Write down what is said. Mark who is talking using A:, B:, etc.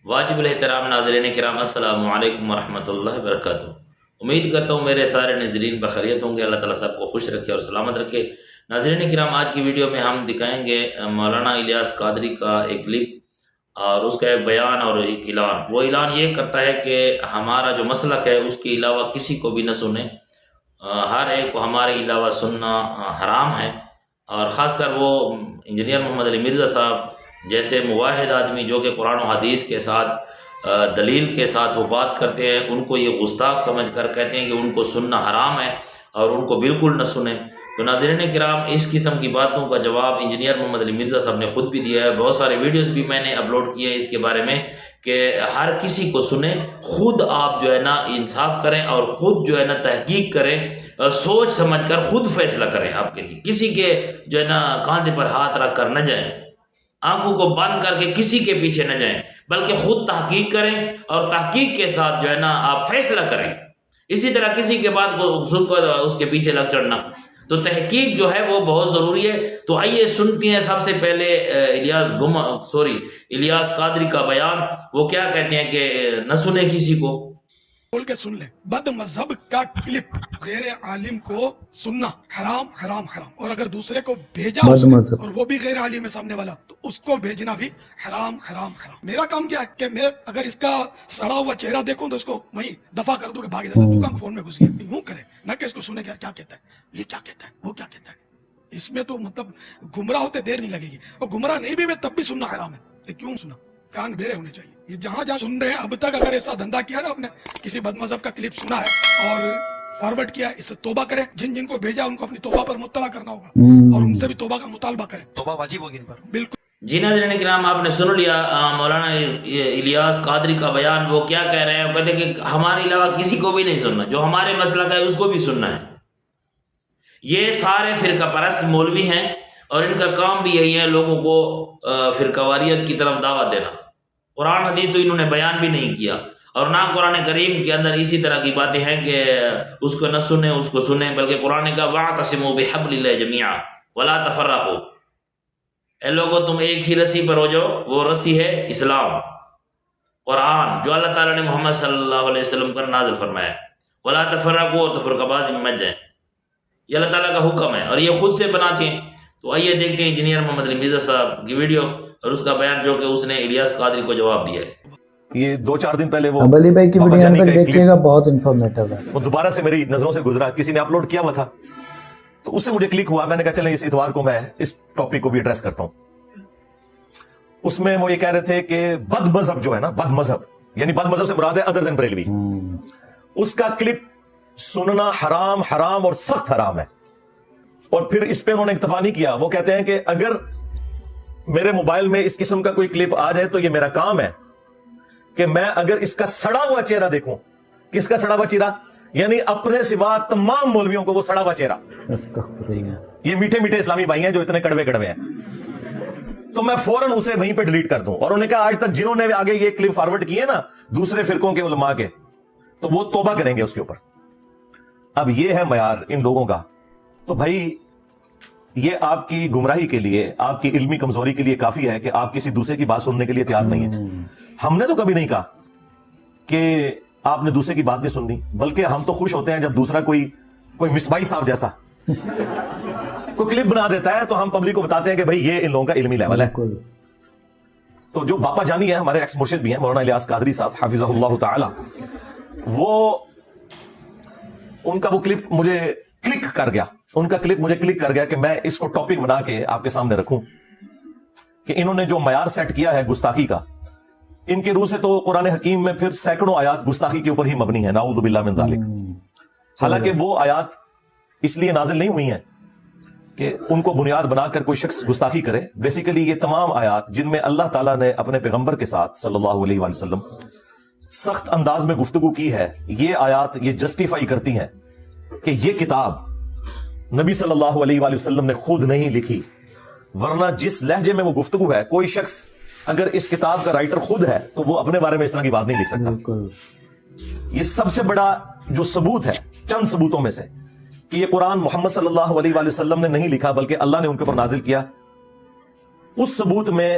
A: واجب الاحترام ناظرین کرام، السلام علیکم ورحمۃ اللہ وبرکاتہ۔ امید کرتا ہوں میرے سارے ناظرین بخیریت ہوں گے، اللہ تعالیٰ سب کو خوش رکھے اور سلامت رکھے۔ ناظرین کرام، آج کی ویڈیو میں ہم دکھائیں گے مولانا الیاس قادری کا ایک کلپ اور اس کا ایک بیان اور ایک اعلان۔ وہ اعلان یہ کرتا ہے کہ ہمارا جو مسلک ہے اس کے علاوہ کسی کو بھی نہ سنیں، ہر ایک کو ہمارے علاوہ سننا حرام ہے، اور خاص کر وہ انجینئر محمد علی مرزا صاحب جیسے مواحد آدمی جو کہ قرآن و حدیث کے ساتھ دلیل کے ساتھ وہ بات کرتے ہیں، ان کو یہ گستاخ سمجھ کر کہتے ہیں کہ ان کو سننا حرام ہے اور ان کو بالکل نہ سنیں۔ تو ناظرین کرام، اس قسم کی باتوں کا جواب انجینئر محمد علی مرزا صاحب نے خود بھی دیا ہے، بہت سارے ویڈیوز بھی میں نے اپلوڈ کیے ہیں اس کے بارے میں کہ ہر کسی کو سنیں، خود آپ جو ہے نا انصاف کریں اور خود جو ہے نا تحقیق کریں، سوچ سمجھ کر خود فیصلہ کریں آپ کے لیے، کسی کے جو ہے نا کاندھے پر ہاتھ رکھ کر نہ جائیں، آنکھوں کو بند کر کے کسی کے پیچھے نہ جائیں، بلکہ خود تحقیق کریں اور تحقیق کے ساتھ جو ہے نا آپ فیصلہ کریں۔ اسی طرح کسی کے بات کو سن کر اس کے پیچھے لگ چڑھنا، تو تحقیق جو ہے وہ بہت ضروری ہے۔ تو آئیے سنتے ہیں سب سے پہلے الیاس قادری کا بیان۔ وہ کیا کہتے ہیں کہ نہ سنیں کسی کو،
B: بول کے سن لیں۔ بد مذہب کا کلپ غیر عالم کو سننا حرام حرام حرام، اور اگر دوسرے کو بھیجا اس نے اور وہ بھی غیر عالم ہے سامنے والا، تو اس کو بھیجنا بھی حرام حرام حرام۔ میرا کام کیا ہے کہ میں اگر اس کا سڑا ہوا چہرہ دیکھوں تو اس کو وہیں دفع کر دوں کہ بھاگ جیسا، تو کام فون میں گھس گیا، یوں کرے نہ کہ اس کو سنے کیا کہتا ہے، یہ کیا کہتا ہے، وہ کیا کہتا ہے۔ اس میں تو مطلب گمراہ ہوتے دیر نہیں لگے گی، اور گمراہ نہیں بھی میں تب بھی سننا حرام ہے۔ یہ کیوں سنا؟ کان بھیرے ہونے چاہیے۔ یہ جہاں جہاں سن رہے ہیں اب تک، اگر ایسا دھندا کیا نا آپ نے، کسی بد مذہب کا کلپ سنا ہے اور فارورڈ کیا ہے، اس سے توبہ کریں۔ جن جن کو بھیجا ان کو اپنی توبہ پر مطلع کرنا ہوگا اور ان سے بھی توبہ کا مطالبہ کریں، توبہ واجب ہوگی ان پر۔ بالکل
A: جی ناظرین کرام، آپ نے سن لیا مولانا الیاس قادری کا بیان۔ وہ کیا کہہ رہے ہیں؟ وہ کہتے ہیں کہ ہمارے علاوہ کسی کو بھی نہیں سننا، جو ہمارے مسلک ہے اس کو بھی سننا ہے۔ یہ سارے فرقہ پرست مولوی ہیں اور ان کا کام بھی یہی ہے، لوگوں کو فرقہ واریت کی طرف دعوت دینا۔ قرآن حدیث تو انہوں نے بیان بھی نہیں کیا، اور نہ قرآن کریم کے اندر اسی طرح کی باتیں ہیں کہ اس کو نہ سنیں اس کو سنیں، بلکہ قرآن کا وَاعْتَصِمُوا بِحَبْلِ اللَّهِ جَمِيعًا وَلَا تَفَرَّقُوا، اے لوگوں تم ایک ہی رسی پر ہو جاؤ، وہ رسی ہے اسلام، قرآن جو اللہ تعالیٰ نے محمد صلی اللہ علیہ وسلم پر نازل فرمایا ہے۔ وَلَا تَفَرَّقُوا، اور تفرقہ بازی میں مت جائیں، یہ اللہ تعالیٰ کا حکم ہے اور یہ خود سے بناتے ہیں۔ تو آئیے دیکھتے ہیں انجینئر محمد علی مرزا صاحب کی ویڈیو اور اس کا بیان جو کہ اس نے الیاس قادری کو جواب دیا ہے۔
C: یہ 2-4 دن پہلے وہ
D: علی بھائی کی ویڈیو تک دیکھیے گا، بہت انفارمیٹیو ہے۔
C: وہ دوبارہ سے میری نظروں سے گزرا، کسی نے اپلوڈ کیا ہوا تھا تو اس سے مجھے کلک ہوا، میں نے کہا چلیں اس اتوار کو میں اس ٹاپک کو بھی ایڈریس کرتا ہوں۔ اس میں وہ یہ کہہ رہے تھے کہ بد مذہب جو ہے نا، بد مذہب یعنی بد مذہب سے مراد ہے ادر دین بریلوی، اس کا کلپ سننا حرام حرام اور سخت حرام ہے۔ اور پھر اس پہ انہوں نے اکتفا نہیں کیا، وہ کہتے ہیں کہ اگر میرے موبائل میں اس قسم کا کوئی کلپ آ جائے تو یہ میرا کام ہے کہ میں اگر اس کا سڑا ہوا چہرہ دیکھوں۔ کس کا سڑا ہوا چہرہ؟ یعنی اپنے سوا تمام مولویوں کو وہ سڑا ہوا چہرہ۔ یہ میٹھے میٹھے اسلامی بھائی ہیں جو اتنے کڑوے کڑوے ہیں، تو میں فوراً اسے وہیں پہ ڈیلیٹ کر دوں۔ اور انہوں نے کہا آج تک جنہوں نے آگے یہ کلپ فارورڈ کیے نا دوسرے فرقوں کے علماء کے، تو وہ توبہ کریں گے اس کے اوپر۔ اب یہ ہے معیار ان لوگوں کا، تو بھائی یہ آپ کی گمراہی کے لیے، آپ کی علمی کمزوری کے لیے کافی ہے کہ آپ کسی دوسرے کی بات سننے کے لیے تیار نہیں ہیں۔ ہم نے تو کبھی نہیں کہا کہ آپ نے دوسرے کی بات نہیں سننی، بلکہ ہم تو خوش ہوتے ہیں جب دوسرا کوئی مصباحی صاحب جیسا کوئی کلپ بنا دیتا ہے تو ہم پبلک کو بتاتے ہیں کہ بھائی یہ ان لوگوں کا علمی لیول ہے۔ تو جو باپا جانی ہے، ہمارے ایکس مرشد بھی ہیں مولانا الیاس قادری صاحب حفظہ اللہ تعالی، وہ ان کا وہ کلپ مجھے کلک کر گیا، ان کا کلپ مجھے کلک کر گیا کہ میں اس کو ٹاپک بنا کے آپ کے سامنے رکھوں کہ انہوں نے جو معیار سیٹ کیا ہے گستاخی کا، ان کے روح سے تو قرآن حکیم میں پھر سینکڑوں آیات گستاخی کے اوپر ہی مبنی ہے، نعوذ باللہ من ذالک۔ حالانکہ وہ آیات اس لیے نازل نہیں ہوئی ہیں کہ ان کو بنیاد بنا کر کوئی شخص گستاخی کرے۔ بیسیکلی یہ تمام آیات جن میں اللہ تعالیٰ نے اپنے پیغمبر کے ساتھ صلی اللہ علیہ وآلہ وسلم سخت انداز میں گفتگو کی ہے، یہ آیات یہ جسٹیفائی کرتی ہیں کہ یہ کتاب نبی صلی اللہ علیہ وآلہ وسلم نے خود نہیں لکھی، ورنہ جس لہجے میں وہ گفتگو ہے، کوئی شخص اگر اس کتاب کا رائٹر خود ہے تو وہ اپنے بارے میں اس طرح کی بات نہیں لکھ سکتا۔ یہ سب سے بڑا جو ثبوت ہے چند ثبوتوں میں سے کہ یہ قرآن محمد صلی اللہ علیہ وآلہ وسلم نے نہیں لکھا بلکہ اللہ نے ان کے اوپر نازل کیا، اس ثبوت میں